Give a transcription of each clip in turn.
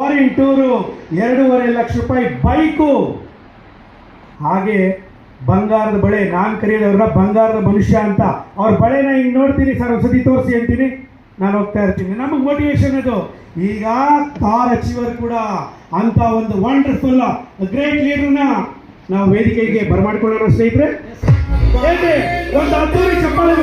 Foreign tour 2.5 lakh ರೂಪಾಯಿ bike. ಹಾಗೆ ಬಂಗಾರದ ಬಳೆ, ನಾನು ಕರೆಯೋದವ್ರನ್ನ ಬಂಗಾರದ ಮನುಷ್ಯ ಅಂತ. ಅವ್ರ ಬಳೆನ ಹಿಂಗೆ ನೋಡ್ತೀನಿ, ಸರ್ ಒಂದ್ಸತಿ ತೋರಿಸಿ ಅಂತೀನಿ, ನಾನು ಹೋಗ್ತಾ ಇರ್ತೀನಿ. ನಮಗೆ ಮೋಟಿವೇಶನ್ ಅದು. ಈಗ ಥಾರ್ ಅಚೀವರ್ ಕೂಡ ಅಂತ ಒಂದು ವಂಡರ್ಫುಲ್ ಗ್ರೇಟ್ ಲೀಡರ್ನ ನಾವು ವೇದಿಕೆಗೆ ಬರಮಾಡ್ಕೊಳ್ಳೋಣ ಸ್ನೇಹಿತರೆ. ಒಂದು ಅದ್ದೂರಿ ಚಪ್ಪಾಳೆ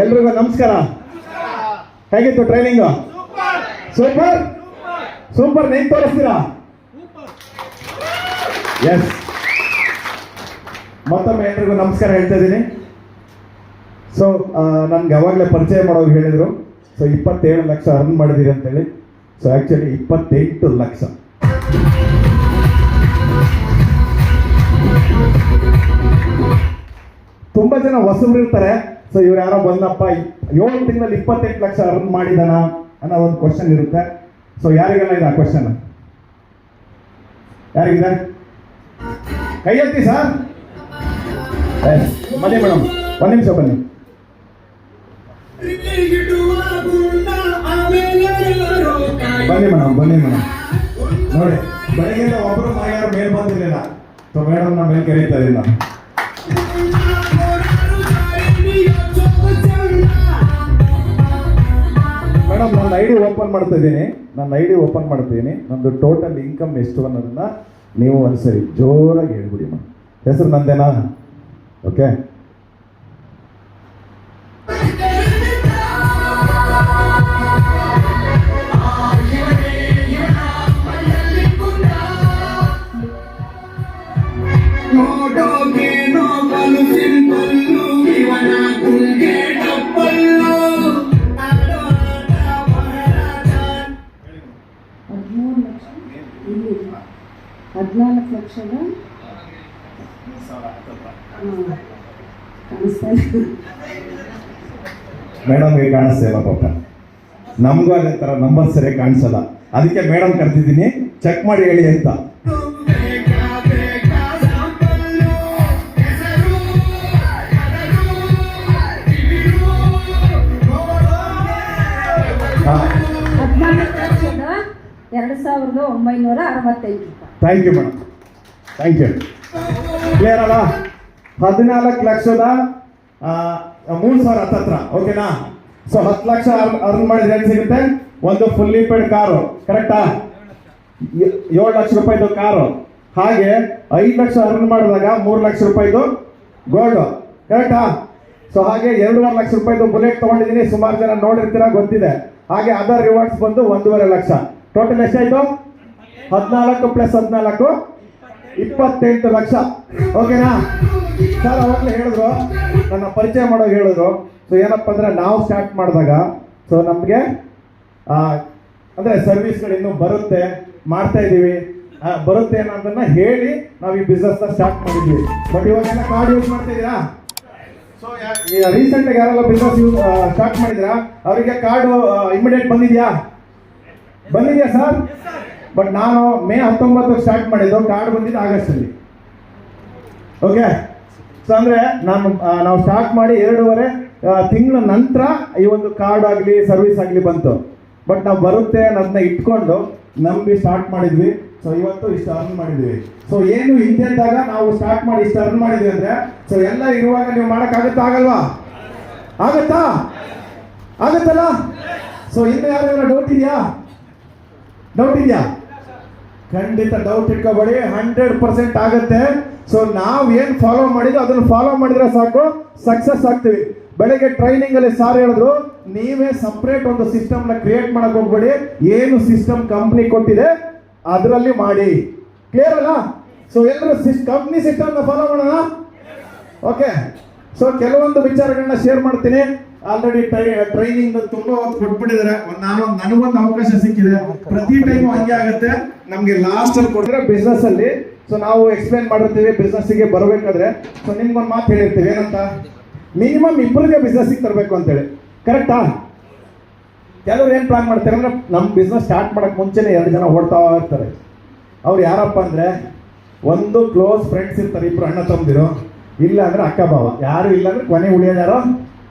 ಎಲ್ರಿಗೂ ನಮಸ್ಕಾರ. ಹೇಗಿತ್ತು ಟ್ರೈನಿಂಗ್? Super super. ನೀವು ತೋರಿಸ್ತೀರಾ? ಎಸ್. ಮತ್ತೊಮ್ಮೆ ಎಲ್ರಿಗೂ ನಮಸ್ಕಾರ ಹೇಳ್ತಾ ಇದ್ದೀನಿ. ಸೊ ನನ್ಗೆ ಅವಾಗಲೇ ಪರಿಚಯ ಮಾಡೋರು ಹೇಳಿದರು, ಸೊ 27 ಲಕ್ಷ ಅರ್ನ್ ಮಾಡಿದ್ದೀರಿ ಅಂತೇಳಿ. So actually 28 lakh. ತುಂಬ ಜನ ಹೊಸಬ್ರು ಇರ್ತಾರೆ. ಸೊ ಇವ್ರು ಯಾರೋ ಬಂದಪ್ಪ 7 ತಿಂಗಳಲ್ಲಿ 28 ಲಕ್ಷ ಅರ್ನ್ ಮಾಡಿದಾನ ಅನ್ನೋ ಒಂದು ಕ್ವಶನ್ ಇರುತ್ತೆ. ಸೊ ಯಾರಿಗೆಲ್ಲ ಇದೆ ಆ ಕ್ವಶನ್? ಯಾರಿಗಿದೆ? ಕೈ ಎತ್ತಿ ಸರ್. ಬನ್ನಿ ಮೇಡಮ್, ಒಂದು ನಿಮಿಷ ಬನ್ನಿ. ಬನ್ನಿ ಮೇಡಮ್, ಬನ್ನಿ ಮೇಡಮ್. ನೋಡಿ, ಬೆಳಗ್ಗೆಯಿಂದ ಒಬ್ಬರು ಯಾರು ಮೇಲ್ ಬಂದಿರಲಿಲ್ಲ. ಸೊ ಮೇಡಮ್ ನಾ ಮೇಲ್ ಕರೀತಾ ಇದ್ದೀನಿ ನಾನು. ಮೇಡಮ್ ನನ್ನ ಐ ಡಿ ಓಪನ್ ಮಾಡ್ತಾ ಇದ್ದೀನಿ. ನಂದು ಟೋಟಲ್ ಇನ್ಕಮ್ ಎಷ್ಟು ಅನ್ನೋದನ್ನ ನೀವು ಒಂದ್ಸರಿ ಜೋರಾಗಿ ಹೇಳ್ಬಿಡಿ ಮೇಡಮ್. ಹೆಸರು ನಂದೇನಾ? ಓಕೆ. ಮೇಡಮ್ ಕಾಣಿಸ್ತೇವ ಪಾಪ, ನಮಗೂ ಅದೇ ಥರ ನಂಬರ್ ಸರಿಯಾಗಿ ಕಾಣಿಸಲ್ಲ. ಅದಕ್ಕೆ ಮೇಡಮ್ ಕರ್ತಿದ್ದೀನಿ, ಚೆಕ್ ಮಾಡಿ ಹೇಳಿ ಅಂತ. Thank you madam, thank you. Clear ಅಲ್ಲ? 14 ಲಕ್ಷದ 3,000 ಹತ್ತತ್ರ. ಓಕೆನಾ? ಸೊ 10 ಲಕ್ಷ ಅರ್ನ್ ಮಾಡಿದ್ರೆ ಏನು ಸಿಗುತ್ತೆ? ಒಂದು ಫುಲ್ಲಿ ಪೇಡ್ ಕಾರು, ಕರೆಕ್ಟಾ? 7 ಲಕ್ಷ ರೂಪಾಯಿದು ಕಾರು. ಹಾಗೆ 5 ಲಕ್ಷ ಅರ್ನ್ ಮಾಡಿದಾಗ 3 ಲಕ್ಷ ರೂಪಾಯಿದು ಗೋಲ್ಡ್, ಕರೆಕ್ಟಾ? ಸೊ ಹಾಗೆ 2.5 ಲಕ್ಷ ರೂಪಾಯಿದು ಬುಲೆಟ್ ತಗೊಂಡಿದ್ದೀನಿ. ಸುಮಾರು ಜನ ನೋಡಿರ್ತೀರಾ, ಗೊತ್ತಿದೆ. ಹಾಗೆ ಅದರ್ ರಿವಾರ್ಡ್ಸ್ ಬಂದು 1.5 ಲಕ್ಷ. ಟೋಟಲ್ ಎಷ್ಟಾಯ್ತು? 14 ಪ್ಲಸ್ 14 28 ಲಕ್ಷ. ಓಕೆನಾ ಸರ್? ಅವಾಗಲೇ ಹೇಳಿದ್ರು, ನನ್ನ ಪರಿಚಯ ಮಾಡೋದು ಹೇಳಿದ್ರು. ಸೊ ಏನಪ್ಪ ಅಂದರೆ ನಾವು ಸ್ಟಾರ್ಟ್ ಮಾಡಿದಾಗ ಸೊ ನಮಗೆ ಅಂದರೆ ಸರ್ವಿಸ್ಗಳು ಇನ್ನೂ ಬರುತ್ತೆ, ಮಾಡ್ತಾ ಇದ್ದೀವಿ, ಬರುತ್ತೆ ಅನ್ನೋದನ್ನ ಹೇಳಿ ನಾವು ಈ ಬಿಸ್ನೆಸ್ನ ಸ್ಟಾರ್ಟ್ ಮಾಡಿದ್ವಿ. ಬಟ್ ಇವಾಗೆಲ್ಲ ಕಾರ್ಡ್ ಯೂಸ್ ಮಾಡ್ತಾ ಇದ್ದೀರಾ? ಸೊ ರೀಸೆಂಟಾಗಿ ಯಾರೆಲ್ಲ ಬಿಸ್ನೆಸ್ ಸ್ಟಾರ್ಟ್ ಮಾಡಿದ್ದೀರಾ ಅವರಿಗೆ ಕಾರ್ಡು ಇಮಿಡಿಯೇಟ್ ಬಂದಿದೆಯಾ ಸರ್? ಬಟ್ ನಾನು ಮೇ 19 ಸ್ಟಾರ್ಟ್ ಮಾಡಿದ್ದು, ಕಾರ್ಡ್ ಬಂದಿದ್ದು ಆಗಸ್ಟಲ್ಲಿ. ಓಕೆ. ಸೊ ಅಂದರೆ ನಾವು ಸ್ಟಾರ್ಟ್ ಮಾಡಿ 2.5 ತಿಂಗಳ ನಂತರ ಈ ಒಂದು ಕಾರ್ಡ್ ಆಗಲಿ ಸರ್ವಿಸ್ ಆಗಲಿ ಬಂತು. ಬಟ್ ನಾವು ಬರುತ್ತೆ ಅನ್ನೋದನ್ನ ಇಟ್ಕೊಂಡು ನಂಬಿ ಸ್ಟಾರ್ಟ್ ಮಾಡಿದ್ವಿ. ಸೊ ಇವತ್ತು ಇಷ್ಟು ಅರ್ನ್ ಮಾಡಿದ್ವಿ. ಸೊ ಏನು ಹಿಂದೆಂದಾಗ ನಾವು ಸ್ಟಾರ್ಟ್ ಮಾಡಿ ಇಷ್ಟು ಅರ್ನ್ ಮಾಡಿದ್ವಿ ಅಂದರೆ, ಸೊ ಎಲ್ಲ ಇರುವಾಗ ನೀವು ಮಾಡೋಕ್ಕಾಗುತ್ತಾ? ಆಗಲ್ವಾ? ಆಗುತ್ತಲ್ಲ? ಸೊ ಇನ್ನು ಯಾರು ಡೌಟ್ ಇದೆಯಾ? ಖಂಡಿತ ಡೌಟ್ ಇಟ್ಕೋಬೇಡಿ, 100% ಆಗುತ್ತೆ. ಸೊ ನಾವು ಏನು ಫಾಲೋ ಮಾಡಿದ್ವಿ ಅದನ್ನು ಫಾಲೋ ಮಾಡಿದ್ರೆ ಸಾಕು, ಸಕ್ಸಸ್ ಆಗ್ತೀವಿ. ಬೆಳಗ್ಗೆ ಟ್ರೈನಿಂಗ್ ಅಲ್ಲಿ ಸಾರ್ ಹೇಳಿದ್ರು, ನೀವೇ ಸಪ್ರೇಟ್ ಒಂದು ಸಿಸ್ಟಮ್ ನ ಕ್ರಿಯೇಟ್ ಮಾಡಕ್ ಹೋಗ್ಬೇಡಿ, ಏನು ಸಿಸ್ಟಮ್ ಕಂಪ್ನಿ ಕೊಟ್ಟಿದೆ ಅದರಲ್ಲಿ ಮಾಡಿ. ಕ್ಲಿಯರ್ ಅಲ್ಲ? ಸೊ ಎಲ್ಲರೂ ಕಂಪ್ನಿ ಸಿಸ್ಟಮ್ ನ ಫಾಲೋ ಮಾಡೋಣ. ಓಕೆ. ಸೊ ಕೆಲವೊಂದು ವಿಚಾರಗಳನ್ನ ಶೇರ್ ಮಾಡ್ತೀನಿ. ಆಲ್ರೆಡಿ ಟ್ರೈನಿಂಗ್ ತುಂಬಾ ಹೊತ್ತು ಕೊಟ್ಬಿಟ್ಟಿದ್ದಾರೆ. ನನಗೊಂದು ಅವಕಾಶ ಸಿಕ್ಕಿದೆ. ಪ್ರತಿ ಟೈಮ್ ಹಂಗೆ ಆಗುತ್ತೆ. ನಮ್ಗೆ ಲಾಸ್ಟ್ ಅಲ್ಲಿ ಕೊಟ್ಟರೆ ಬಿಸ್ನೆಸ್ ಅಲ್ಲಿ ಸೊ ನಾವು ಎಕ್ಸ್ಪ್ಲೈನ್ ಮಾಡಿರ್ತೀವಿ ಬಿಸ್ನೆಸ್ಸಿಗೆ ಬರಬೇಕಾದ್ರೆ. ಸೊ ನಿಮ್ಗೊಂದು ಮಾತು ಹೇಳಿರ್ತೀವಿ ಏನಂತ, ಮಿನಿಮಮ್ ಇಬ್ಬರಿಗೆ ಬಿಸ್ನೆಸ್ಸಿಗೆ ತರಬೇಕು ಅಂತೇಳಿ. ಕರೆಕ್ಟಾ? ಕೆಲವ್ರು ಏನು ಪ್ಲಾನ್ ಮಾಡ್ತಾರೆ ಅಂದ್ರೆ ನಮ್ಮ ಬಿಸ್ನೆಸ್ ಸ್ಟಾರ್ಟ್ ಮಾಡಕ್ಕೆ ಮುಂಚೆನೇ 2 ಜನ ಓಡ್ತಾ ಇರ್ತಾರೆ. ಅವ್ರು ಯಾರಪ್ಪ ಅಂದರೆ, ಒಂದು ಕ್ಲೋಸ್ ಫ್ರೆಂಡ್ಸ್ ಇರ್ತಾರೆ, ಇಬ್ಬರು ಅಣ್ಣ ತಮ್ಮದಿರು, ಇಲ್ಲ ಅಂದರೆ ಅಕ್ಕ ಭಾವ. ಯಾರು ಇಲ್ಲ ಅಂದರೆ ಕೊನೆ ಉಳಿಯೋದು ಯಾರೋ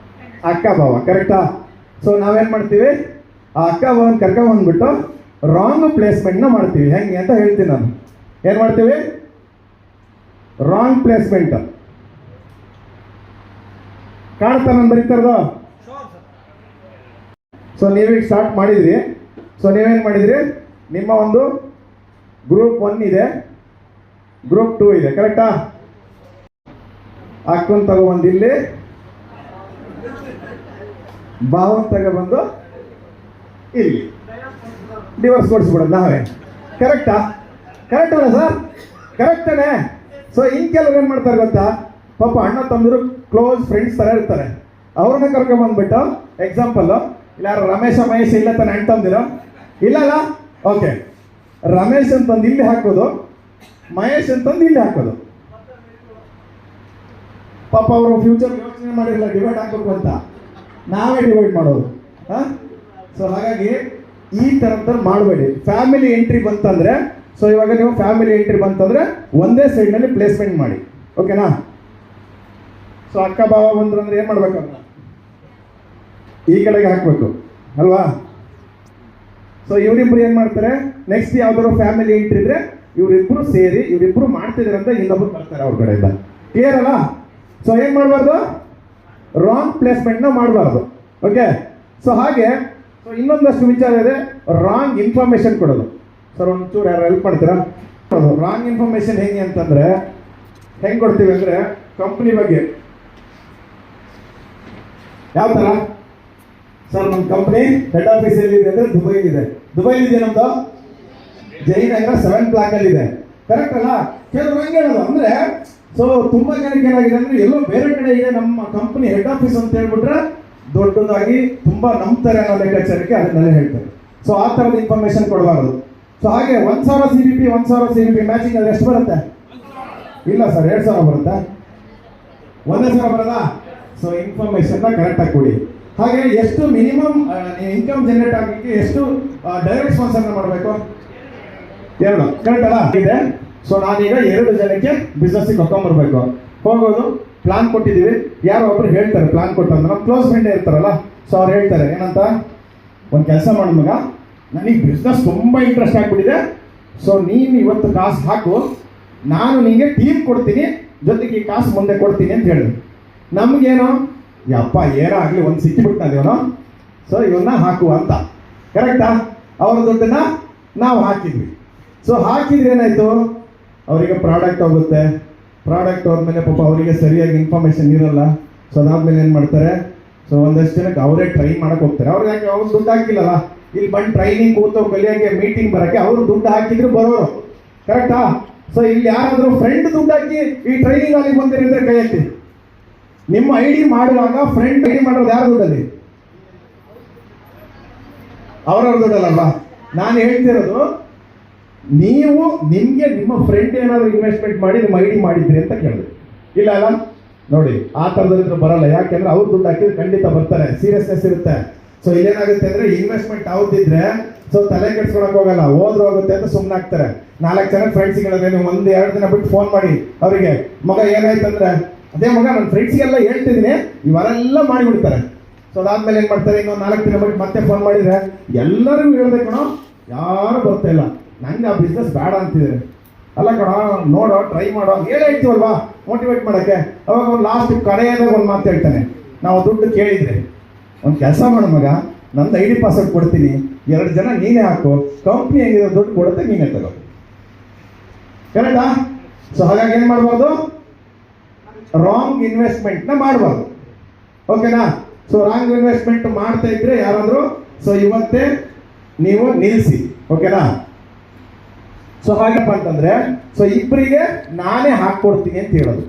ಅಕ್ಕ ಭಾವ. ಕರೆಕ್ಟಾ? ಸೊ ನಾವೇನು ಮಾಡ್ತೀವಿ, ಆ ಅಕ್ಕ ಭಾವನ ಕರ್ಕೊಂಡ್ಬಂದ್ಬಿಟ್ಟು ರಾಂಗ್ ಪ್ಲೇಸ್ಮೆಂಟ್ನ ಮಾಡ್ತೀವಿ. ಹೆಂಗೆ ಅಂತ ಹೇಳ್ತೀನಿ ನಾನು. ಏನು ಮಾಡ್ತೀವಿ? Wrong placement. ಕಾಣ್ತಾ ನಾನು ಬರೀತಾರದು? ಸೊ ನೀವೀಗ ಸ್ಟಾರ್ಟ್ ಮಾಡಿದ್ರಿ. ಸೊ ನೀವೇನು ಮಾಡಿದ್ರಿ, ನಿಮ್ಮ ಒಂದು ಗ್ರೂಪ್ 1 ಇದೆ, ಗ್ರೂಪ್ 2 ಇದೆ. ಕರೆಕ್ಟಾ? ಅಕ್ಕನ್ ತಗೊಬಂದು ಇಲ್ಲಿ, ಭಾವನ್ ತಗೊಬಂದು ಇಲ್ಲಿ ಡಿವೋರ್ಸ್ ಕೊಡಿಸ್ಬಿಡೋದು ನಾವೇ. ಕರೆಕ್ಟಾ? ಕರೆಕ್ಟ್ ಅಲ್ಲ ಸರ್? ಕರೆಕ್ಟೇ. ಸೊ ಇನ್ ಕೆಲವ್ರು ಏನು ಮಾಡ್ತಾರೆ ಗೊತ್ತಾ, ಪಾಪ ಅಣ್ಣ ತಮ್ಮರು ಕ್ಲೋಸ್ ಫ್ರೆಂಡ್ಸ್ ಥರ ಇರ್ತಾರೆ. ಅವ್ರನ್ನ ಕರ್ಕೊಂಡ್ಬಂದ್ಬಿಟ್ಟು, ಎಕ್ಸಾಂಪಲ್ ಇಲ್ಲ ಯಾರು ರಮೇಶ ಮಹೇಶ್ ಇಲ್ಲ ತಾನೆ ಅಣ್ಣ ತಮ್ಮದಿರೋ? ಇಲ್ಲ. ಓಕೆ, ರಮೇಶ್ ಅಂತಂದು ಇಲ್ಲಿ ಹಾಕೋದು, ಮಹೇಶ್ ಅಂತಂದು ಇಲ್ಲಿ ಹಾಕೋದು. ಪಾಪ ಅವರು ಫ್ಯೂಚರ್ ಯೋಚನೆ ಮಾಡಿರಲ್ಲ ಡಿವೈಡ್ ಹಾಕೋದು ಅಂತ, ನಾವೇ ಡಿವೈಡ್ ಮಾಡೋದು. ಸೊ ಹಾಗಾಗಿ ಈ ಥರದ್ದು ಮಾಡಬೇಡಿ. ಫ್ಯಾಮಿಲಿ ಎಂಟ್ರಿ ಬಂತಂದ್ರೆ, ಸೊ ಇವಾಗ ನೀವು ಫ್ಯಾಮಿಲಿ ಎಂಟ್ರಿ ಬಂತಂದ್ರೆ ಒಂದೇ ಸೈಡ್ನಲ್ಲಿ ಪ್ಲೇಸ್ಮೆಂಟ್ ಮಾಡಿ. ಓಕೆನಾ? ಸೊ ಅಕ್ಕ ಭಾವ ಬಂದ್ರು ಅಂದ್ರೆ ಏನು ಮಾಡ್ಬೇಕು, ಈ ಕಡೆಗೆ ಹಾಕಬೇಕು ಅಲ್ವಾ? ಸೊ ಇವರಿಬ್ರು ಏನು ಮಾಡ್ತಾರೆ, ನೆಕ್ಸ್ಟ್ ಯಾವ್ದಾದ್ರು ಫ್ಯಾಮಿಲಿ ಎಂಟ್ರಿ ಇದ್ರೆ ಇವರಿಬ್ರು ಸೇರಿ ಇವರಿಬ್ರು ಮಾಡ್ತಿದ್ದಾರೆ ಅಂತ ಇನ್ನೊಬ್ರು ಬರ್ತಾರೆ ಅವ್ರ ಕಡೆಯಿಂದ. ಕ್ಲಿಯರ್ ಅಲ್ಲ? ಸೊ ಏನು ಮಾಡಬಾರ್ದು, ರಾಂಗ್ ಪ್ಲೇಸ್ಮೆಂಟ್ನ ಮಾಡಬಾರ್ದು. ಓಕೆ? ಸೊ ಹಾಗೆ ಸೊ ಇನ್ನೊಂದಷ್ಟು ವಿಚಾರ ಇದೆ, ರಾಂಗ್ ಇನ್ಫಾರ್ಮೇಶನ್ ಕೊಡೋದು. ಸರ್ ಒಂಚೂರು ಯಾರು ಹೆಲ್ಪ್ ಮಾಡ್ತೀರಾ? ರಾಂಗ್ ಇನ್ಫಾರ್ಮೇಶನ್ ಹೆಂಗೆ ಅಂತಂದ್ರೆ, ಹೆಂಗೆ ಕೊಡ್ತೀವಿ ಅಂದರೆ, ಕಂಪ್ನಿ ಬಗ್ಗೆ ಯಾವ ಥರ, ಸರ್ ನಮ್ಮ ಕಂಪ್ನಿ ಹೆಡ್ ಆಫೀಸ್ ಎಲ್ಲಿದೆ ಅಂದರೆ ದುಬೈಲಿದೆ. ದುಬೈಲಿದೆ ನಮ್ದು, ಜೈನಗರ 7th ಬ್ಲಾಕ್ ಅಲ್ಲಿ ಇದೆ. ಕರೆಕ್ಟ್ ಅಲ್ಲ? ಕೆಲವರು ಹಂಗೆ ಹೇಳೋದು ಅಂದರೆ, ಸೊ ತುಂಬಾ ಜನಕ್ಕೆ ಏನಾಗಿದೆ ಅಂದ್ರೆ ಎಲ್ಲೋ ಬೇರೆ ಕಡೆ ಇದೆ ನಮ್ಮ ಕಂಪನಿ ಹೆಡ್ ಆಫೀಸ್ ಅಂತ ಹೇಳ್ಬಿಟ್ರೆ ದೊಡ್ಡದಾಗಿ ತುಂಬಾ ನಂಬ್ತಾರೆ ಅನ್ನೋ ಲೆಕ್ಕಾಚಾರಕ್ಕೆ ಅದನ್ನೆಲ್ಲ ಹೇಳ್ತಾರೆ. ಸೊ ಆ ಥರದ ಇನ್ಫಾರ್ಮೇಶನ್ ಕೊಡಬಾರ್ದು. ಸೊ ಹಾಗೆ 1,000 CVP ಮ್ಯಾಚಿಂಗ್ ಅಲ್ಲಿ ಎಷ್ಟು ಬರುತ್ತೆ? ಇಲ್ಲ ಸರ್, 2,000 ಬರುತ್ತಾ? 1,000 ಬರೋದಾ? ಸೊ ಇನ್ಫಾರ್ಮೇಶನ್ನ ಕರೆಕ್ಟಾಗಿ ಕೊಡಿ. ಹಾಗೆ ಎಷ್ಟು ಮಿನಿಮಮ್ ಇನ್ಕಮ್ ಜನರೇಟ್ ಆಗಲಿಕ್ಕೆ ಎಷ್ಟು ಡೈರೆಕ್ಟ್ ಸ್ಪಾನ್ಸರ್ನ ಮಾಡಬೇಕು? 2. ಕರೆಕ್ಟ್ ಅಲ್ಲ? ಇದೆ. ಸೊ ನಾನೀಗ 2 ಜನಕ್ಕೆ ಬಿಸ್ನೆಸ್ಸಿಗೆ ಕರ್ಕೊಂಡ್ಬರ್ಬೇಕು. ಹೋಗೋದು ಪ್ಲಾನ್ ಕೊಟ್ಟಿದ್ದೀವಿ, ಯಾರೋ ಒಬ್ರು ಹೇಳ್ತಾರೆ ಪ್ಲಾನ್ ಕೊಟ್ಟಂದ್ರೆ, ನಮ್ಮ ಕ್ಲೋಸ್ ಫ್ರೆಂಡೇ ಇರ್ತಾರಲ್ಲ, ಸೊ ಅವ್ರು ಹೇಳ್ತಾರೆ ಏನಂತ, ಒಂದು ಕೆಲಸ ಮಾಡು ಮಗ, ನನಗೆ ಬಿಸ್ನೆಸ್ ತುಂಬ ಇಂಟ್ರೆಸ್ಟ್ ಆಗಿಬಿಟ್ಟಿದೆ, ಸೊ ನೀನು ಇವತ್ತು ಕಾಸು ಹಾಕು, ನಾನು ನಿಮಗೆ ಟೀಮ್ ಕೊಡ್ತೀನಿ, ಜೊತೆಗೆ ಈ ಕಾಸು ಮುಂದೆ ಕೊಡ್ತೀನಿ ಅಂತ ಹೇಳಿ. ನಮಗೇನು ಯಪ್ಪ ಏನೋ ಆಗಲಿ ಒಂದು ಸಿಕ್ಕಿಬಿಟ್ಟು ಇವನು, ಸೊ ಇವನ್ನ ಹಾಕುವ ಅಂತ. ಕರೆಕ್ಟಾ? ಅವ್ರ ದುಡ್ಡನ್ನ ನಾವು ಹಾಕಿದ್ವಿ. ಸೊ ಹಾಕಿದ್ರೆ ಏನಾಯಿತು, ಅವರಿಗೆ ಪ್ರಾಡಕ್ಟ್ ಹೋಗುತ್ತೆ. ಪ್ರಾಡಕ್ಟ್ ಹೋದ್ಮೇಲೆ ಪಾಪ ಅವರಿಗೆ ಸರಿಯಾಗಿ ಇನ್ಫಾರ್ಮೇಷನ್ ಇರಲ್ಲ. ಸೊ ಅದಾದ್ಮೇಲೆ ಏನು ಮಾಡ್ತಾರೆ, ಸೊ ಒಂದಷ್ಟು ಜನಕ್ಕೆ ಅವರೇ ಟ್ರೈನ್ ಮಾಡಕ್ಕೆ ಹೋಗ್ತಾರೆ. ಅವ್ರು ಯಾಕೆ, ಅವ್ರು ದುಡ್ಡು ಹಾಕಿಲ್ಲಲ್ಲ, ಇಲ್ಲಿ ಬಂದು ಟ್ರೈನಿಂಗ್ ಕೂತು ಕಲಿಯೋಕ್ಕೆ ಮೀಟಿಂಗ್ ಬರೋಕ್ಕೆ ಅವರು ದುಡ್ಡು ಹಾಕಿದ್ರು ಬರೋರು. ಕರೆಕ್ಟಾ? ಸೊ ಇಲ್ಲಿ ಯಾರಾದರೂ ಫ್ರೆಂಡ್ ದುಡ್ಡು ಹಾಕಿ ಈ ಟ್ರೈನಿಂಗ್ ಅಲ್ಲಿ ಬಂದಿರಿದ್ರೆ ಕೈ ಎತ್ತಿ. ನಿಮ್ಮ ID ಮಾಡುವಾಗ ಫ್ರೆಂಡ್ ID ಮಾಡೋದು ಯಾರು ದುಡ್ಡಲ್ಲಿ? ಅವರವ್ರ ದುಡ್ಡಲ್ಲಲ್ವಾ? ನಾನು ಹೇಳ್ತಿರೋದು, ನೀವು ನಿಮಗೆ ನಿಮ್ಮ ಫ್ರೆಂಡ್ ಏನಾದರೂ ಇನ್ವೆಸ್ಟ್ಮೆಂಟ್ ಮಾಡಿ ನಿಮ್ಮ ID ಮಾಡಿದ್ರಿ ಅಂತ ಕೇಳಿದ್ರಿ. ಇಲ್ಲ ಅಲ್ಲ? ನೋಡಿ ಆ ಥರದಲ್ಲಿದ್ರೆ ಬರಲ್ಲ. ಯಾಕೆಂದ್ರೆ ಅವ್ರು ದುಡ್ಡು ಹಾಕಿದ್ರೆ ಖಂಡಿತ ಬರ್ತಾರೆ, ಸೀರಿಯಸ್ನೆಸ್ ಇರುತ್ತೆ. ಸೊ ಇಲ್ಲೇನಾಗುತ್ತೆ ಅಂದ್ರೆ ಇನ್ವೆಸ್ಟ್ಮೆಂಟ್ ಅವ್ರದ್ದಿದ್ರೆ ಸೊ ತಲೆ ಕೆಡ್ಸ್ಕೊಳಕ್ ಹೋಗಲ್ಲ, ಹೋದ್ರು ಹೋಗುತ್ತೆ ಅಂತ ಸುಮ್ಮನೆ ಆಗ್ತಾರೆ. 4 ಜನ ಫ್ರೆಂಡ್ಸ್ಗೆ ಹೇಳಿದ್ರೆ ನೀವು 1-2 ದಿನ ಬಿಟ್ಟು ಫೋನ್ ಮಾಡಿ ಅವರಿಗೆ, ಮಗ ಏನಾಯ್ತಂದ್ರೆ, ಅದೇ ಮಗ ನನ್ನ ಫ್ರೆಂಡ್ಸ್ಗೆಲ್ಲ ಹೇಳ್ತಿದ್ದೀನಿ, ಇವರೆಲ್ಲ ಮಾಡಿಬಿಡ್ತಾರೆ. ಸೊ ಅದಾದ್ಮೇಲೆ ಏನು ಮಾಡ್ತಾರೆ, ಇನ್ನೊಂದು 4 ದಿನ ಬಿಟ್ಟು ಮತ್ತೆ ಫೋನ್ ಮಾಡಿದ್ರೆ ಎಲ್ಲರಿಗೂ ಹೇಳ್ಬೇಕು ಕಣೋ, ಯಾರು ಬರ್ತಾ ಇಲ್ಲ, ನಂಗೆ ಆ ಬಿಸ್ನೆಸ್ ಬೇಡ ಅಂತಿದ್ದಾರೆ. ಅಲ್ಲ ಕಣ, ನೋಡೋ ಟ್ರೈ ಮಾಡೋ ಹೇಳೇ ಹೇಳ್ತೀವಲ್ವಾ ಮೋಟಿವೇಟ್ ಮಾಡೋಕ್ಕೆ. ಅವಾಗ ಒಂದು ಲಾಸ್ಟ್ ಕಡೆಯಾದಾಗ ಒಂದು ಮಾತು ಹೇಳ್ತಾನೆ, ನಾವು ದುಡ್ಡು ಕೇಳಿದ್ರೆ ಒಂದು ಕೆಲಸ ಮಾಡು ಮಗ, ನಂದು ID ಪಾಸ್ವರ್ಡ್ ಕೊಡ್ತೀನಿ, 2 ಜನ ನೀನೇ ಹಾಕು, ಕಂಪ್ನಿ ಹೆಂಗಿದೆ ದುಡ್ಡು ಕೊಡುತ್ತೆ ನೀನೇ ತಗೋ. ಕರೆಕ್ಟಾ? ಸೊ ಹಾಗಾಗಿ ಏನು ಮಾಡ್ಬಾರ್ದು, ರಾಂಗ್ ಇನ್ವೆಸ್ಟ್ಮೆಂಟ್ನ ಮಾಡಬಾರ್ದು. ಓಕೆನಾ? ಸೊ ರಾಂಗ್ ಇನ್ವೆಸ್ಟ್ಮೆಂಟ್ ಮಾಡ್ತಾ ಇದ್ರೆ ಯಾರಾದರೂ ಸೊ ಇವತ್ತೇ ನೀವು ನಿಲ್ಲಿಸಿ. ಓಕೆನಾ? ಸೊ ಹಾಗಪ್ಪ ಅಂತಂದ್ರೆ, ಸೊ ಇಬ್ಬರಿಗೆ ನಾನೇ ಹಾಕ್ಕೊಡ್ತೀನಿ ಅಂತ ಹೇಳೋದು.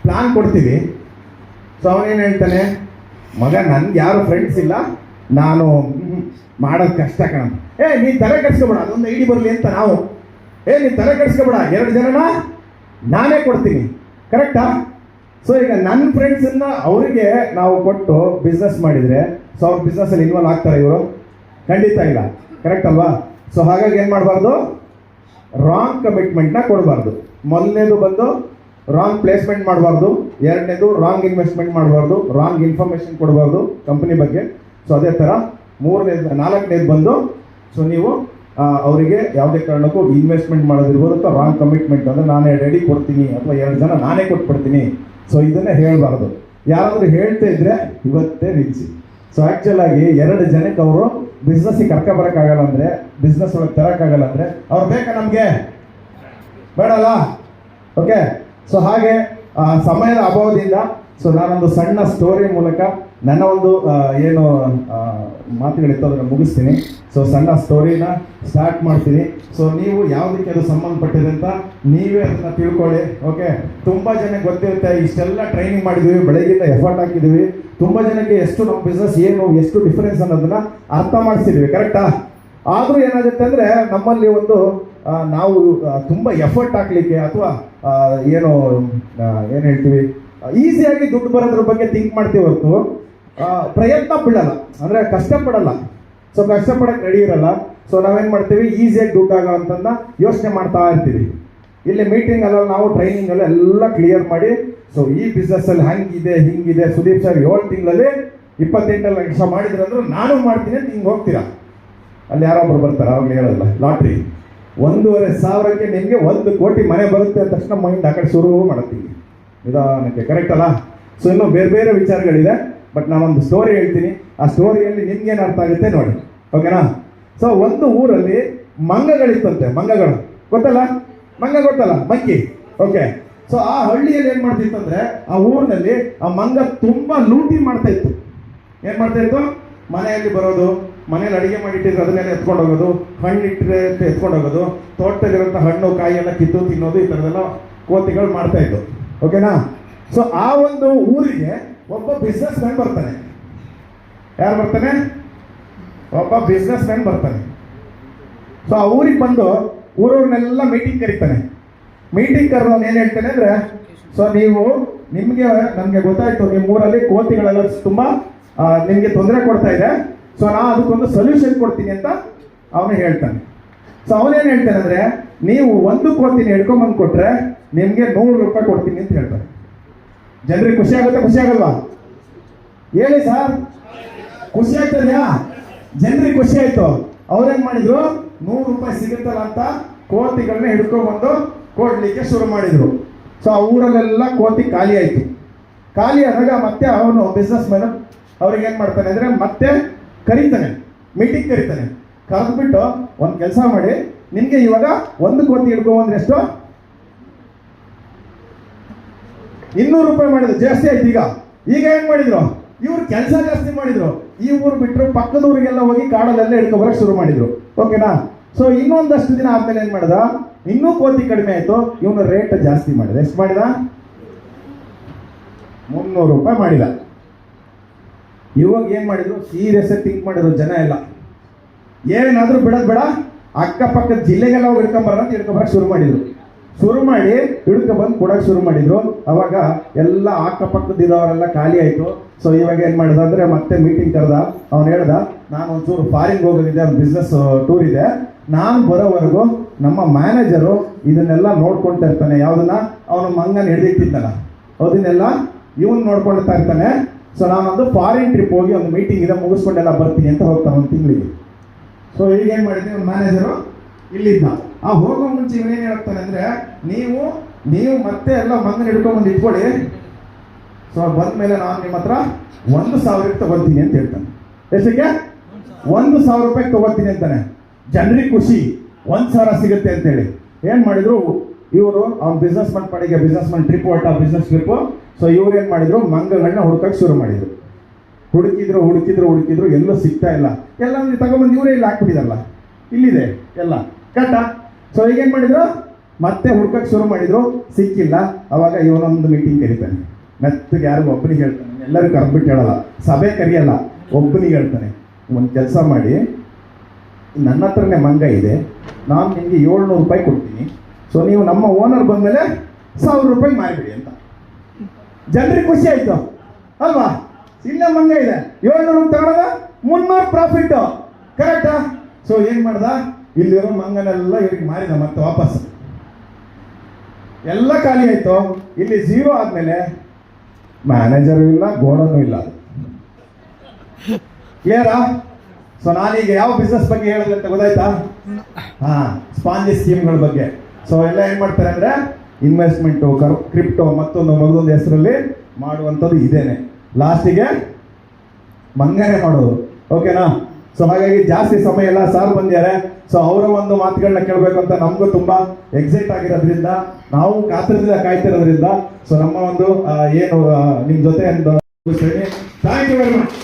ಪ್ಲಾನ್ ಕೊಡ್ತೀವಿ. ಸೊ ಅವನೇನು ಹೇಳ್ತಾನೆ, ಮಗ ನನ್ಗೆ ಯಾರು ಫ್ರೆಂಡ್ಸ್ ಇಲ್ಲ, ನಾನು ಮಾಡೋದು ಕಷ್ಟ ಕಣ. ನೀನು ತಲೆ ಕೆಡಿಸ್ಕೊಬೇಡ, ಅದೊಂದು ಐಡಿ ಬರಲಿ ಅಂತ ನಾವು. ನೀನು ತಲೆ ಕೆಡಿಸ್ಕೊಬೇಡ, 2 ಜನನ ನಾನೇ ಕೊಡ್ತೀನಿ, ಕರೆಕ್ಟಾ? ಸೊ ಈಗ ನನ್ನ ಫ್ರೆಂಡ್ಸನ್ನ ಅವರಿಗೆ ನಾವು ಕೊಟ್ಟು ಬಿಸ್ನೆಸ್ ಮಾಡಿದರೆ ಸೊ ಅವ್ರ ಬಿಸ್ನೆಸ್ಸಲ್ಲಿ ಇನ್ವಾಲ್ವ್ ಆಗ್ತಾರೆ ಇವರು? ಖಂಡಿತ ಇಲ್ಲ, ಕರೆಕ್ಟ್ ಅಲ್ವಾ? ಸೊ ಹಾಗಾಗಿ ಏನು ಮಾಡಬಾರ್ದು, ರಾಂಗ್ ಕಮಿಟ್ಮೆಂಟ್ನ ಕೊಡಬಾರ್ದು. ಮೊದಲನೇದು ಬಂದು ರಾಂಗ್ ಪ್ಲೇಸ್ಮೆಂಟ್ ಮಾಡಬಾರ್ದು, ಎರಡನೇದು ರಾಂಗ್ ಇನ್ವೆಸ್ಟ್ಮೆಂಟ್ ಮಾಡಬಾರ್ದು, ರಾಂಗ್ ಇನ್ಫಾರ್ಮೇಷನ್ ಕೊಡಬಾರ್ದು ಕಂಪನಿ ಬಗ್ಗೆ. ಸೊ ಅದೇ ಥರ ನಾಲ್ಕನೇದು ಬಂದು ಸೊ ನೀವು ಅವರಿಗೆ ಯಾವುದೇ ಕಾರಣಕ್ಕೂ ಇನ್ವೆಸ್ಟ್ಮೆಂಟ್ ಮಾಡೋದಿರ್ಬೋದು ಅಥವಾ ರಾಂಗ್ ಕಮಿಟ್ಮೆಂಟ್ ಅಂದರೆ ನಾನೇ ರೆಡಿ ಕೊಡ್ತೀನಿ ಅಥವಾ 2 ಜನ ನಾನೇ ಕೊಟ್ಬಿಡ್ತೀನಿ, ಸೊ ಇದನ್ನೇ ಹೇಳಬಾರ್ದು. ಯಾರಾದರೂ ಹೇಳ್ತಾ ಇದ್ರೆ ಇವತ್ತೇ ನಿಲ್ಲಿಸಿ. ಸೊ ಆ್ಯಕ್ಚುಲ್ ಆಗಿ 2 ಜನಕ್ಕೆ ಅವರು ಬಿಸ್ನೆಸ್ಸಿಗೆ ಕರ್ಕೊಬರೋಕ್ಕಾಗಲ್ಲ ಅಂದರೆ, ಬಿಸ್ನೆಸ್ ಒಳಗೆ ತರೋಕ್ಕಾಗಲ್ಲ ಅಂದರೆ ಅವ್ರು ಬೇಕಾ ನಮಗೆ? ಬೇಡಲ್ಲ. ಓಕೆ, ಸೊ ಹಾಗೆ ಸಮಯದ ಅಭಾವದಿಂದ ಸೊ ನಾನೊಂದು ಸಣ್ಣ ಸ್ಟೋರಿ ಮೂಲಕ ನನ್ನ ಒಂದು ಏನು ಮಾತುಗಳಿತ್ತು ಅದನ್ನು ಮುಗಿಸ್ತೀನಿ. ಸೊ ಸಣ್ಣ ಸ್ಟೋರಿನ ಸ್ಟಾರ್ಟ್ ಮಾಡ್ತೀನಿ. ಸೊ ನೀವು ಯಾವುದಕ್ಕೆ ಅದು ಸಂಬಂಧಪಟ್ಟಿದೆ ಅಂತ ನೀವೇ ಅದನ್ನು ತಿಳ್ಕೊಳ್ಳಿ. ಓಕೆ, ತುಂಬ ಜನಕ್ಕೆ ಗೊತ್ತಿರುತ್ತೆ, ಇಷ್ಟೆಲ್ಲ ಟ್ರೈನಿಂಗ್ ಮಾಡಿದ್ದೀವಿ, ಬೆಳಗ್ಗಿಂದ ಎಫರ್ಟ್ ಹಾಕಿದ್ದೀವಿ, ತುಂಬ ಜನಕ್ಕೆ ಎಷ್ಟು ನಮ್ಮ ಬಿಸ್ನೆಸ್ ಏನು ಎಷ್ಟು ಡಿಫರೆನ್ಸ್ ಅನ್ನೋದನ್ನ ಅರ್ಥ ಮಾಡಿಸಿದ್ದೀವಿ, ಕರೆಕ್ಟಾ? ಆದರೂ ಏನಾಗುತ್ತೆ ಅಂದರೆ ನಮ್ಮಲ್ಲಿ ಒಂದು ನಾವು ತುಂಬ ಎಫರ್ಟ್ ಹಾಕ್ಲಿಕ್ಕೆ ಅಥವಾ ಏನು ಹೇಳ್ತೀವಿ ಈಸಿಯಾಗಿ ದುಡ್ಡು ಬರೋದ್ರ ಬಗ್ಗೆ ಥಿಂಕ್ ಮಾಡ್ತೀವಿ ಹೊರತು ಪ್ರಯತ್ನ ಬೀಳಲ್ಲ, ಅಂದರೆ ಕಷ್ಟಪಡಲ್ಲ. ಸೊ ಕಷ್ಟಪಡೋಕ್ಕೆ ರೆಡಿ ಇರಲ್ಲ. ಸೊ ನಾವೇನು ಮಾಡ್ತೀವಿ, ಈಸಿಯಾಗಿ ದುಡ್ಡು ಆಗೋ ಅಂತಂದ ಯೋಚನೆ ಮಾಡ್ತಾ ಇರ್ತೀವಿ. ಇಲ್ಲಿ ಮೀಟಿಂಗಲ್ಲ ನಾವು ಟ್ರೈನಿಂಗಲ್ಲ ಎಲ್ಲ ಕ್ಲಿಯರ್ ಮಾಡಿ ಸೊ ಈ ಬಿಸ್ನೆಸ್ಸಲ್ಲಿ ಹಂಗಿದೆ ಹಿಂಗಿದೆ ಸುದೀಪ್ ಸರ್ 7 ತಿಂಗಳಲ್ಲಿ 28 ಲಕ್ಷ ಮಾಡಿದ್ರಂದ್ರೆ ನಾನು ಮಾಡ್ತೀನಿ ಅಂತ ಹಿಂಗೆ ಹೋಗ್ತೀರಾ. ಅಲ್ಲಿ ಯಾರೊಬ್ರು ಬರ್ತಾರೆ, ಅವಾಗ ಹೇಳಲ್ಲ ಲಾಟ್ರಿ 1,500,000ಕ್ಕೆ ನಿಮಗೆ 1 ಕೋಟಿ ಮನೆ ಬರುತ್ತೆ ಅಂತ ತಕ್ಷಣ ಮೈಂಡ್ ಆ ಕಡೆ ಶುರು ಮಾಡ್ತೀವಿ ನಿಧಾನಕ್ಕೆ, ಕರೆಕ್ಟ್ ಅಲ್ಲ? ಸೊ ಇನ್ನೂ ಬೇರೆ ಬೇರೆ ವಿಚಾರಗಳಿದೆ, ಬಟ್ ನಾನೊಂದು ಸ್ಟೋರಿ ಹೇಳ್ತೀನಿ. ಆ ಸ್ಟೋರಿಯಲ್ಲಿ ನಿಮ್ಗೇನು ಅರ್ಥ ಆಗುತ್ತೆ ನೋಡಿ, ಓಕೆನಾ? ಸೊ ಒಂದು ಊರಲ್ಲಿ ಮಂಗಗಳಿತ್ತಂತೆ, ಮಂಗಗಳು ಗೊತ್ತಲ್ಲ? ಮಂಗ ಗೊತ್ತಲ್ಲ, ಮಂಕಿ. ಓಕೆ, ಸೊ ಆ ಹಳ್ಳಿಯಲ್ಲಿ ಏನು ಮಾಡ್ತಿತ್ತಂದ್ರೆ ಆ ಊರಿನಲ್ಲಿ ಆ ಮಂಗ ತುಂಬ ಲೂಟಿ ಮಾಡ್ತಾ ಇತ್ತು. ಏನು ಮಾಡ್ತಾ ಇತ್ತು? ಮನೆಯಲ್ಲಿ ಬರೋದು, ಮನೇಲಿ ಅಡುಗೆ ಮಾಡಿಟ್ಟಿದ್ರೆ ಅದನ್ನೆಲ್ಲ ಎತ್ಕೊಂಡು ಹೋಗೋದು, ಹಣ್ಣು ಇಟ್ಟರೆ ಎತ್ಕೊಂಡು ಹೋಗೋದು, ತೋಟದಲ್ಲಿರೋಂಥ ಹಣ್ಣು ಕಾಯಿ ಎಲ್ಲ ಕಿತ್ತು ತಿನ್ನೋದು, ಈ ಥರದೆಲ್ಲ ಕೋತಿಗಳು ಮಾಡ್ತಾ ಇತ್ತು. ಓಕೆನಾ? ಸೊ ಆ ಒಂದು ಊರಿಗೆ ಒಬ್ಬ ಬಿಸ್ನೆಸ್ ಮ್ಯಾನ್ ಬರ್ತಾನೆ. ಯಾರು ಬರ್ತಾನೆ? ಒಬ್ಬ ಬಿಸ್ನೆಸ್ ಮ್ಯಾನ್ ಬರ್ತಾನೆ. ಸೊ ಆ ಊರಿಗೆ ಬಂದು ಊರವ್ರನ್ನೆಲ್ಲ ಮೀಟಿಂಗ್ ಕರೀತಾನೆ. ಮೀಟಿಂಗ್ ಕರೆದವನು ಏನು ಹೇಳ್ತಾನೆ ಅಂದರೆ, ಸೊ ನಮಗೆ ಗೊತ್ತಾಯ್ತು ನಿಮ್ಮ ಊರಲ್ಲಿ ಕೋತಿಗಳೆಲ್ಲ ತುಂಬ ನಿಮಗೆ ತೊಂದರೆ ಕೊಡ್ತಾ ಇದೆ, ಸೊ ನಾನು ಅದಕ್ಕೊಂದು ಸೊಲ್ಯೂಷನ್ ಕೊಡ್ತೀನಿ ಅಂತ ಅವನು ಹೇಳ್ತಾನೆ. ಸೊ ಅವನೇನು ಹೇಳ್ತಾನೆ ಅಂದರೆ, ನೀವು 1 ಕೋತಿನ ಹಿಡ್ಕೊಂಬಂದು ಕೊಟ್ಟರೆ ನಿಮಗೆ 100 ರೂಪಾಯಿ ಕೊಡ್ತೀನಿ ಅಂತ ಹೇಳ್ತಾರೆ. ಜನರಿಗೆ ಖುಷಿ ಆಗುತ್ತೆ, ಖುಷಿ ಆಗಲ್ವಾ? ಹೇಳಿ ಸರ್, ಖುಷಿ ಆಗ್ತದೆಯಾ? ಜನರಿಗೆ ಖುಷಿ ಆಯ್ತು. ಅವ್ರೇನು ಮಾಡಿದ್ರು, 100 ರೂಪಾಯಿ ಸಿಗುತ್ತಲ್ಲ ಅಂತ ಕೋತಿಗಳನ್ನ ಹಿಡ್ಕೊಂಡ್ಬಂದು ಕೊಡ್ಲಿಕ್ಕೆ ಶುರು ಮಾಡಿದ್ರು. ಸೊ ಆ ಊರಲ್ಲೆಲ್ಲ ಕೋತಿ ಖಾಲಿ ಆಯಿತು. ಖಾಲಿ ಆದಾಗ ಮತ್ತೆ ಅವನು ಬಿಸ್ನೆಸ್ ಮ್ಯಾನ್ ಅವ್ರಿಗೆ ಏನು ಮಾಡ್ತಾನೆ ಅಂದರೆ ಮತ್ತೆ ಕರೀತಾನೆ, ಮೀಟಿಂಗ್ ಕರೀತಾನೆ. ಕರೆದ್ಬಿಟ್ಟು ಒಂದು ಕೆಲಸ ಮಾಡಿ, ನಿಮಗೆ ಇವಾಗ 1 ಕೋತಿ ಹಿಡ್ಕೊಂಡ್ಬಂದ್ರೆ ಎಷ್ಟು? 200 ರೂಪಾಯಿ ಮಾಡಿದ್ರು, ಜಾಸ್ತಿ ಆಯ್ತು. ಈಗ ಏನು ಮಾಡಿದ್ರು, ಇವ್ರು ಕೆಲಸ ಜಾಸ್ತಿ ಮಾಡಿದ್ರು. ಈ ಊರು ಬಿಟ್ಟರು ಪಕ್ಕದ ಊರಿಗೆಲ್ಲ ಹೋಗಿ ಕಾಡಲ್ಲೆಲ್ಲ ಹಿಡ್ಕೊಬರಕ್ಕೆ ಶುರು ಮಾಡಿದ್ರು. ಓಕೆನಾ? ಸೊ ಇನ್ನೊಂದಷ್ಟು ದಿನ ಆದ್ಮೇಲೆ ಏನು ಮಾಡ್ದ, ಇನ್ನೂ ಕೋತಿ ಕಡಿಮೆ ಆಯಿತು, ಇವನು ರೇಟ್ ಜಾಸ್ತಿ ಮಾಡಿದ. ಎಷ್ಟು ಮಾಡಿದ? 300 ರೂಪಾಯಿ ಮಾಡಿದ. ಇವಾಗ ಏನು ಮಾಡಿದ್ರು, ಸೀರಿಯಸ್ ಆಗಿ ಥಿಂಕ್ ಮಾಡಿದ್ರು ಜನ ಎಲ್ಲ. ಏನಾದರೂ ಬಿಡೋದು ಬೇಡ, ಅಕ್ಕಪಕ್ಕದ ಜಿಲ್ಲೆಗೆಲ್ಲ ಹೋಗಿ ಹಿಡ್ಕೊಂಬರಕ್ಕೆ ಶುರು ಮಾಡಿದ್ರು. ಶುರು ಮಾಡಿ ಹಿಡ್ಕೊಬಂದು ಕೊಡೋಕೆ ಶುರು ಮಾಡಿದ್ರು. ಅವಾಗ ಎಲ್ಲ ಅಕ್ಕಪಕ್ಕದಿದ್ದವರೆಲ್ಲ ಖಾಲಿ ಆಯಿತು. ಸೊ ಇವಾಗ ಏನು ಮಾಡಿದ ಅಂದರೆ ಮತ್ತೆ ಮೀಟಿಂಗ್ ಕರೆದ. ಅವ್ನು ಹೇಳ್ದ, ನಾನು ಒಂಚೂರು ಫಾರಿನ್ಗೆ ಹೋಗೋದಿದೆ, ಒಂದು ಬಿಸ್ನೆಸ್ ಟೂರ್ ಇದೆ, ನಾನು ಬರೋವರೆಗೂ ನಮ್ಮ ಮ್ಯಾನೇಜರು ಇದನ್ನೆಲ್ಲ ನೋಡ್ಕೊಳ್ತಾ ಇರ್ತಾನೆ. ಯಾವುದನ್ನ? ಅವನು ಮಂಗನ ಹಿಡಿದಿಟ್ಟಿದ್ದಲ್ಲ, ಅದನ್ನೆಲ್ಲ ಇವನು ನೋಡ್ಕೊಳ್ತಾ ಇರ್ತಾನೆ. ಸೊ ನಾನೊಂದು ಫಾರಿನ್ ಟ್ರಿಪ್ ಹೋಗಿ ಒಂದು ಮೀಟಿಂಗ್ ಇದೆ ಮುಗಿಸ್ಕೊಂಡೆಲ್ಲ ಬರ್ತೀನಿ ಅಂತ ಹೋಗ್ತಾನೆ 1 ತಿಂಗಳಿಗೆ. ಸೊ ಈಗ ಏನು ಮಾಡಿದ್ವಿ, ಒಂದು ಮ್ಯಾನೇಜರು ಇಲ್ಲಿದ್ದ. ಆ ಹೋಗೋ ಮುಂಚೆ ಇವನೇನು ಹೇಳ್ತಾನೆ ಅಂದರೆ, ನೀವು ಮತ್ತೆ ಎಲ್ಲ ಮಂಗನ ಹಿಡ್ಕೊಂಡ್ಬಂದು ಇಟ್ಕೊಳ್ಳಿ, ಸೊ ಬಂದ ಮೇಲೆ ನಾನು ನಿಮ್ಮ ಹತ್ರ 1,000 ತಗೊಳ್ತೀನಿ ಅಂತ ಹೇಳ್ತಾನೆ. ಎಷ್ಟಕ್ಕೆ? 1,000 ರೂಪಾಯಿಗೆ ತಗೊಳ್ತೀನಿ ಅಂತಾನೆ. ಜನರಿಗೆ ಖುಷಿ, 1,000 ಸಿಗುತ್ತೆ ಅಂತೇಳಿ ಏನು ಮಾಡಿದ್ರು ಇವರು, ಅವ್ನ ಬಿಸ್ನೆಸ್ ಮ್ಯಾನ್ ಟ್ರಿಪ್ ಹೊರಟ, ಬಿಸ್ನೆಸ್ ಟ್ರಿಪ್ಪು. ಸೊ ಇವ್ರು ಏನು ಮಾಡಿದ್ರು, ಮಂಗಗಳನ್ನ ಹುಡ್ಕಕ್ಕೆ ಶುರು ಮಾಡಿದ್ರು. ಹುಡುಕಿದ್ರು ಎಲ್ಲೂ ಸಿಗ್ತಾ ಇಲ್ಲ. ಎಲ್ಲ ತಗೊಂಬಂದು ಇವರೇ ಇಲ್ಲಿ ಹಾಕ್ಬಿಟ್ಟಿದಾರಲ್ಲ, ಇಲ್ಲಿದೆ ಎಲ್ಲ ಕಟ್ಟ. ಸೊ ಈಗೇನು ಮಾಡಿದ್ರು, ಮತ್ತೆ ಹುಡ್ಕಕ್ಕೆ ಶುರು ಮಾಡಿದ್ರು, ಸಿಕ್ಕಿಲ್ಲ. ಅವಾಗ ಇವನೊಂದು ಮೀಟಿಂಗ್ ಕರೀತಾನೆ. ಮೆತ್ತಗೆ ಯಾರಿಗೂ ಒಬ್ಬನಿಗೆ ಹೇಳ್ತಾನೆ, ಎಲ್ಲರೂ ಕರೆದ್ಬಿಟ್ಟು ಹೇಳಲ್ಲ, ಸಭೆ ಕರೆಯಲ್ಲ, ಒಬ್ಬನಿಗೆ ಹೇಳ್ತಾನೆ. ಒಂದು ಕೆಲಸ ಮಾಡಿ, ನನ್ನ ಹತ್ರನೇ ಮಂಗ ಇದೆ, ನಾನು ನಿಮಗೆ 700 ರೂಪಾಯಿ ಕೊಡ್ತೀನಿ, ಸೊ ನೀವು ನಮ್ಮ ಓನರ್ ಬಂದಮೇಲೆ 1000 ರೂಪಾಯಿ ಮಾರಿಬಿಡಿ ಅಂತ. ಜನರಿಗೆ ಖುಷಿ ಆಯಿತು ಅಲ್ವಾ? ಇಲ್ಲೇ ಮಂಗ ಇದೆ, 700 ತಗೊಳೋದ, 300 ಪ್ರಾಫಿಟ್ಟು, ಕರೆಕ್ಟಾ? ಸೊ ಏನು ಮಾಡ್ದ, ಇಲ್ಲಿರೋ ಮಂಗನೆಲ್ಲ ಇವ್ರಿಗೆ ಮಾರಿದ, ಮತ್ತೆ ವಾಪಸ್ ಎಲ್ಲ ಖಾಲಿ ಆಯಿತು. ಇಲ್ಲಿ 0 ಆದಮೇಲೆ ಮ್ಯಾನೇಜರು ಇಲ್ಲ, ಗೋಡನು ಇಲ್ಲ. ಕ್ಲಿಯರಾ? ಸೊ ನಾನೀಗ ಯಾವ ಬಿಸ್ನೆಸ್ ಬಗ್ಗೆ ಹೇಳಿದೆ ಅಂತ ಗೊತ್ತಾಯ್ತಾ? ಸ್ಪಾಂಜಿ ಸ್ಕೀಮ್ಗಳ ಬಗ್ಗೆ. ಸೊ ಎಲ್ಲ ಏನು ಮಾಡ್ತಾರೆ ಅಂದರೆ ಇನ್ವೆಸ್ಟ್ಮೆಂಟು, ಕ್ರಿಪ್ಟೋ, ಮತ್ತೊಂದು ಹೆಸರಲ್ಲಿ ಮಾಡುವಂಥದ್ದು ಇದೇನೆ. ಲಾಸ್ಟಿಗೆ ಮಂಗನೆ ಮಾಡೋದು. ಓಕೆನಾ? ಸೊ ಹಾಗಾಗಿ ಜಾಸ್ತಿ ಸಮಯ ಎಲ್ಲ ಸಾರ್ ಬಂದಿದ್ದಾರೆ. ಸೊ ಅವರ ಒಂದು ಮಾತುಗಳನ್ನ ಕೇಳಬೇಕು ಅಂತ ನಮಗೂ ತುಂಬ ಎಕ್ಸೈಟ್ ಆಗಿರೋದ್ರಿಂದ, ನಾವು ಕಾತರದಿಂದ ಕಾಯ್ತಿರೋದ್ರಿಂದ, ಸೊ ನಮ್ಮ ಒಂದು ಏನು ನಿಮ್ಮ ಜೊತೆ ಥ್ಯಾಂಕ್ ಯು ವೆರಿ ಮಚ್.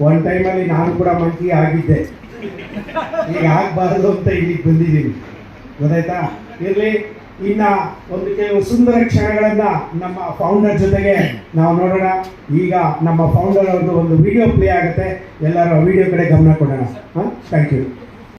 ಒಂದು ಟೈಮಲ್ಲಿ ನಾನು ಕೂಡ ಮಂಕಿ ಆಗಿದ್ದೆ, ಈಗ ಆಗಬಾರ್ದು ಅಂತ ಇಲ್ಲಿಗೆ ಬಂದಿದ್ದೀನಿ, ಗೊತ್ತಾಯ್ತಾ? ಇರಲಿ, ಇನ್ನ ಒಂದು ಕೆಲವು ಸುಂದರ ಕ್ಷಣಗಳನ್ನ ನಮ್ಮ ಫೌಂಡರ್ ಜೊತೆಗೆ ನಾವು ನೋಡೋಣ. ಈಗ ನಮ್ಮ ಫೌಂಡರ್ ಅವ್ರದ್ದು ಒಂದು ವಿಡಿಯೋ ಪ್ಲೇ ಆಗುತ್ತೆ, ಎಲ್ಲರೂ ವಿಡಿಯೋ ಕಡೆ ಗಮನ ಕೊಡೋಣ. Thank you.